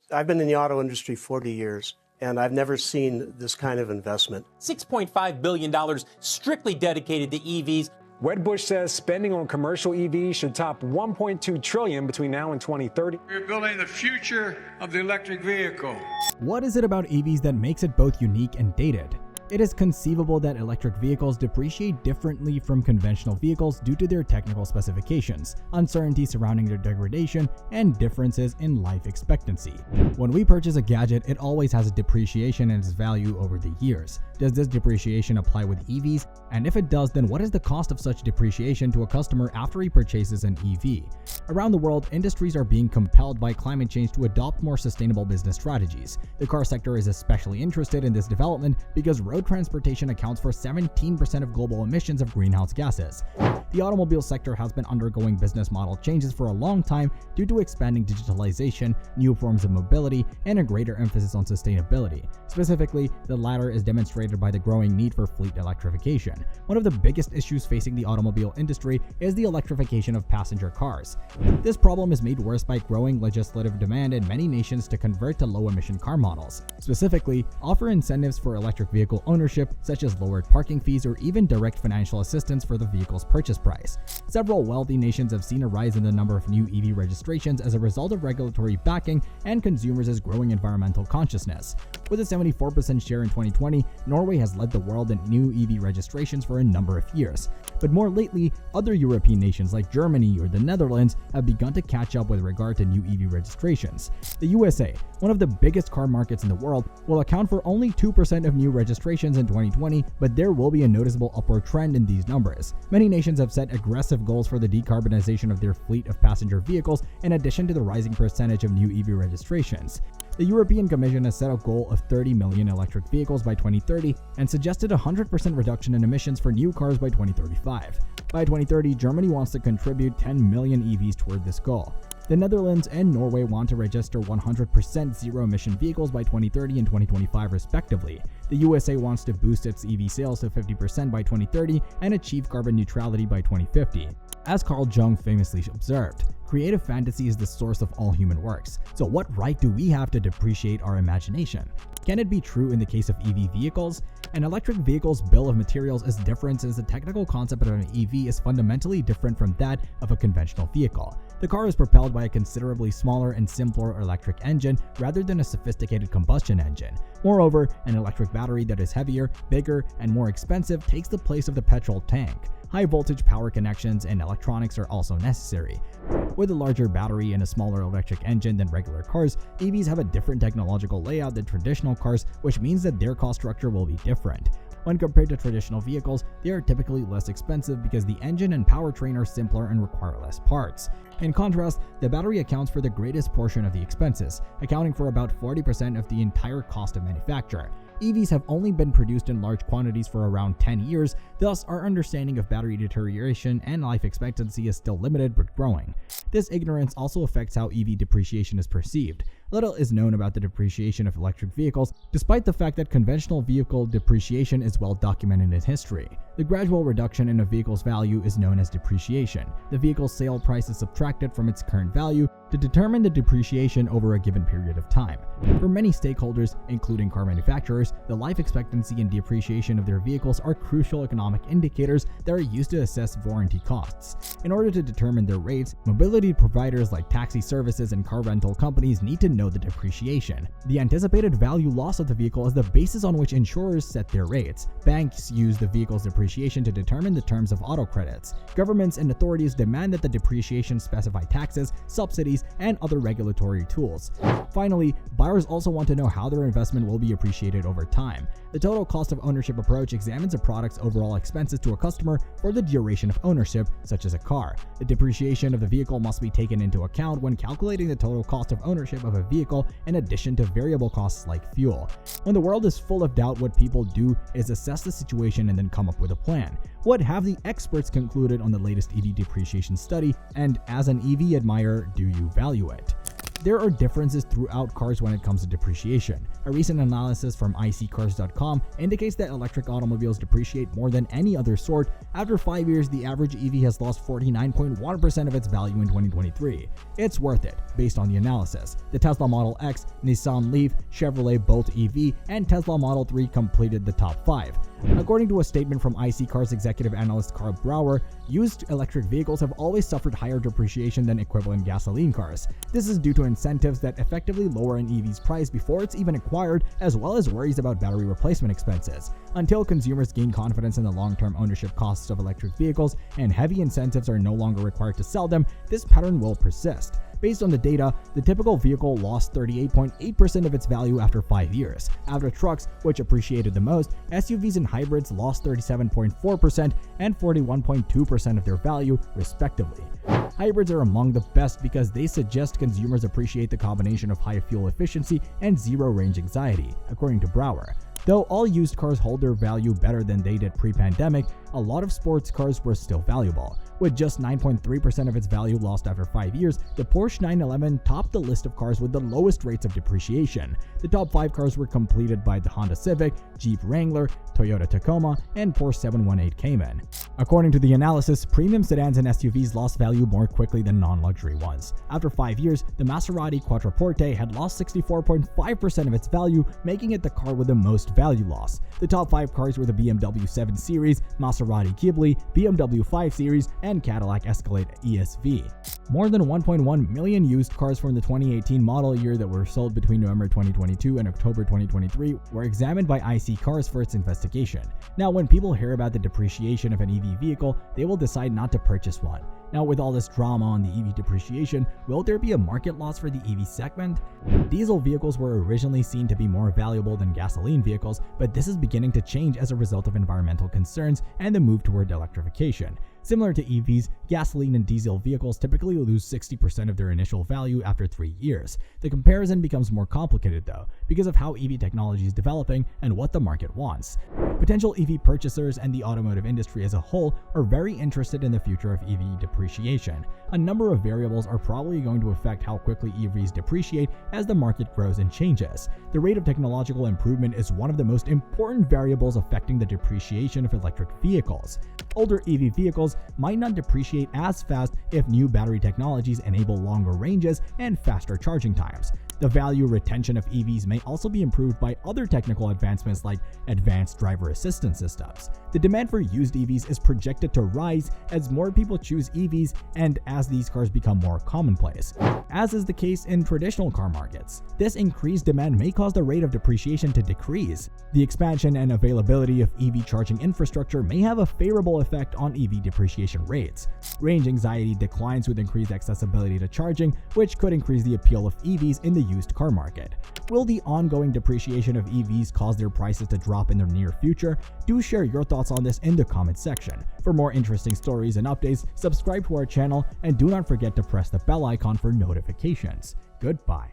I've been in the auto industry 40 years, and I've never seen this kind of investment. $6.5 billion strictly dedicated to EVs. Wedbush says spending on commercial EVs should top $1.2 trillion between now and 2030. We're building the future of the electric vehicle. What is it about EVs that makes it both unique and dated? It is conceivable that electric vehicles depreciate differently from conventional vehicles due to their technical specifications, uncertainty surrounding their degradation, and differences in life expectancy. When we purchase a gadget, it always has a depreciation in its value over the years. Does this depreciation apply with EVs? And if it does, then what is the cost of such depreciation to a customer after he purchases an EV? Around the world, industries are being compelled by climate change to adopt more sustainable business strategies. The car sector is especially interested in this development because road transportation accounts for 17% of global emissions of greenhouse gases. The automobile sector has been undergoing business model changes for a long time due to expanding digitalization, new forms of mobility, and a greater emphasis on sustainability. Specifically, the latter is demonstrated by the growing need for fleet electrification. One of the biggest issues facing the automobile industry is the electrification of passenger cars. This problem is made worse by growing legislative demand in many nations to convert to low-emission car models. Specifically, offer incentives for electric vehicle ownership, such as lowered parking fees or even direct financial assistance for the vehicle's purchase price. Several wealthy nations have seen a rise in the number of new EV registrations as a result of regulatory backing and consumers' growing environmental consciousness. With a 74% share in 2020, Norway has led the world in new EV registrations for a number of years. But more lately, other European nations like Germany or the Netherlands have begun to catch up with regard to new EV registrations. The USA, one of the biggest car markets in the world, will account for only 2% of new registrations in 2020, but there will be a noticeable upward trend in these numbers. Many nations have set aggressive goals for the decarbonization of their fleet of passenger vehicles, in addition to the rising percentage of new EV registrations. The European Commission has set a goal of 30 million electric vehicles by 2030 and suggested a 100% reduction in emissions for new cars by 2035. By 2030, Germany wants to contribute 10 million EVs toward this goal. The Netherlands and Norway want to register 100% zero-emission vehicles by 2030 and 2025 respectively. The USA wants to boost its EV sales to 50% by 2030 and achieve carbon neutrality by 2050. As Carl Jung famously observed, creative fantasy is the source of all human works. So what right do we have to depreciate our imagination? Can it be true in the case of EV vehicles? An electric vehicle's bill of materials is different since the technical concept of an EV is fundamentally different from that of a conventional vehicle. The car is propelled by a considerably smaller and simpler electric engine rather than a sophisticated combustion engine. Moreover, an electric battery that is heavier, bigger, and more expensive takes the place of the petrol tank. High voltage power connections and electronics are also necessary. With a larger battery and a smaller electric engine than regular cars, EVs have a different technological layout than traditional cars, which means that their cost structure will be different. When compared to traditional vehicles, they are typically less expensive because the engine and powertrain are simpler and require less parts. In contrast, the battery accounts for the greatest portion of the expenses, accounting for about 40% of the entire cost of manufacture. EVs have only been produced in large quantities for around 10 years, thus our understanding of battery deterioration and life expectancy is still limited but growing. This ignorance also affects how EV depreciation is perceived. Little is known about the depreciation of electric vehicles, despite the fact that conventional vehicle depreciation is well documented in history. The gradual reduction in a vehicle's value is known as depreciation. The vehicle's sale price is subtracted from its current value to determine the depreciation over a given period of time. For many stakeholders, including car manufacturers, the life expectancy and depreciation of their vehicles are crucial economic indicators that are used to assess warranty costs. In order to determine their rates, mobility providers like taxi services and car rental companies need to know the depreciation. The anticipated value loss of the vehicle is the basis on which insurers set their rates. Banks use the vehicle's depreciation to determine the terms of auto credits. Governments and authorities demand that the depreciation specify taxes, subsidies, and other regulatory tools. Finally, buyers also want to know how their investment will be appreciated over time. The total cost of ownership approach examines a product's overall expenses to a customer for the duration of ownership, such as a car. The depreciation of the vehicle must be taken into account when calculating the total cost of ownership of a vehicle in addition to variable costs like fuel. When the world is full of doubt, what people do is assess the situation and then come up with a plan. What have the experts concluded on the latest EV depreciation study, and as an EV admirer, do you value it? there are differences throughout cars when it comes to depreciation. A recent analysis from iSeeCars.com indicates that electric automobiles depreciate more than any other sort. After 5 years, the average EV has lost 49.1% of its value in 2023. It's worth it, based on the analysis. The Tesla Model X, Nissan Leaf, Chevrolet Bolt EV, and Tesla Model 3 completed the top 5. According to a statement from iSeeCars executive analyst Carl Brower, used electric vehicles have always suffered higher depreciation than equivalent gasoline cars. This is due to incentives that effectively lower an EV's price before it's even acquired, as well as worries about battery replacement expenses. Until consumers gain confidence in the long-term ownership costs of electric vehicles and heavy incentives are no longer required to sell them, this pattern will persist. Based on the data, the typical vehicle lost 38.8% of its value after 5 years. After trucks, which appreciated the most, SUVs and hybrids lost 37.4% and 41.2% of their value, respectively. Hybrids are among the best because they suggest consumers appreciate the combination of high fuel efficiency and zero range anxiety, according to Brower. Though all used cars hold their value better than they did pre-pandemic, a lot of sports cars were still valuable. With just 9.3% of its value lost after 5 years, the Porsche 911 topped the list of cars with the lowest rates of depreciation. The top 5 cars were completed by the Honda Civic, Jeep Wrangler, Toyota Tacoma, and Porsche 718 Cayman. According to the analysis, premium sedans and SUVs lost value more quickly than non-luxury ones. After 5 years, the Maserati Quattroporte had lost 64.5% of its value, making it the car with the most value loss. The top 5 cars were the BMW 7 Series, Maserati Ghibli, BMW 5 Series, and Cadillac Escalade ESV. More than 1.1 million used cars from the 2018 model year that were sold between November 2022 and October 2023 were examined by iSeeCars for its investigation. Now, when people hear about the depreciation of an EV vehicle, they will decide not to purchase one. Now, with all this drama on the EV depreciation, will there be a market loss for the EV segment? Diesel vehicles were originally seen to be more valuable than gasoline vehicles, but this is beginning to change as a result of environmental concerns and the move toward electrification. Similar to EVs, gasoline and diesel vehicles typically lose 60% of their initial value after 3 years. The comparison becomes more complicated though, because of how EV technology is developing and what the market wants. Potential EV purchasers and the automotive industry as a whole are very interested in the future of EV depreciation. A number of variables are probably going to affect how quickly EVs depreciate as the market grows and changes. The rate of technological improvement is one of the most important variables affecting the depreciation of electric vehicles. Older EV vehicles might not depreciate as fast if new battery technologies enable longer ranges and faster charging times. The value retention of EVs may also be improved by other technical advancements like advanced driver assistance systems. The demand for used EVs is projected to rise as more people choose EVs and as these cars become more commonplace, as is the case in traditional car markets. This increased demand may cause the rate of depreciation to decrease. The expansion and availability of EV charging infrastructure may have a favorable effect on EV depreciation rates. Range anxiety declines with increased accessibility to charging, which could increase the appeal of EVs in the used car market. Will the ongoing depreciation of EVs cause their prices to drop in the near future? Do share your thoughts on this in the comment section. For more interesting stories and updates, subscribe to our channel and do not forget to press the bell icon for notifications. Goodbye.